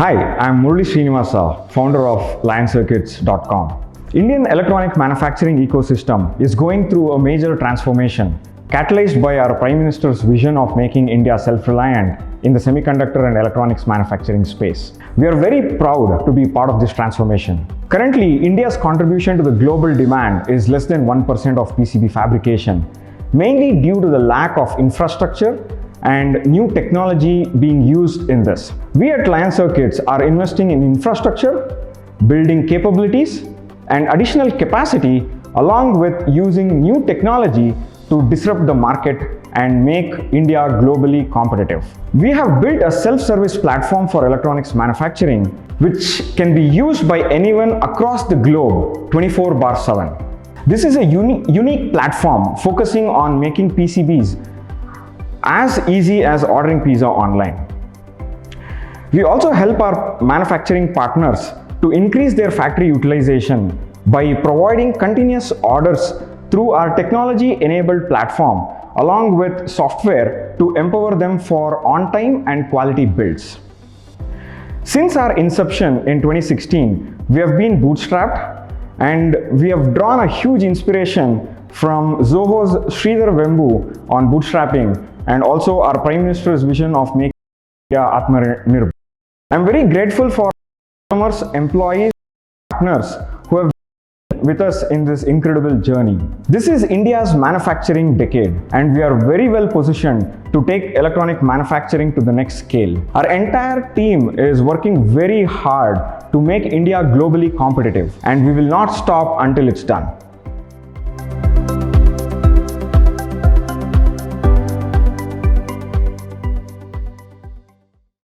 Hi, I'm Murali Srinivasa, founder of LionCircuits.com. Indian electronic manufacturing ecosystem is going through a major transformation, catalyzed by our Prime Minister's vision of making India self-reliant in the semiconductor and electronics manufacturing space. We are very proud to be part of this transformation. Currently, India's contribution to the global demand is less than 1% of PCB fabrication, mainly due to the lack of infrastructure and new technology being used in this. We at LionCircuits are investing in infrastructure, building capabilities, and additional capacity, along with using new technology to disrupt the market and make India globally competitive. We have built a self-service platform for electronics manufacturing, which can be used by anyone across the globe 24/7. This is a unique platform focusing on making PCBs as easy as ordering pizza online. We also help our manufacturing partners to increase their factory utilization by providing continuous orders through our technology-enabled platform, along with software to empower them for on-time and quality builds. Since our inception in 2016, we have been bootstrapped, and we have drawn a huge inspiration from Zoho's Sridhar Vembu on bootstrapping, and also our Prime Minister's vision of making India Atmanirbhar. I'm very grateful for customers, employees, partners who have been with us in this incredible journey. This is India's manufacturing decade, and we are very well positioned to take electronic manufacturing to the next scale. Our entire team is working very hard to make India globally competitive, and we will not stop until it's done.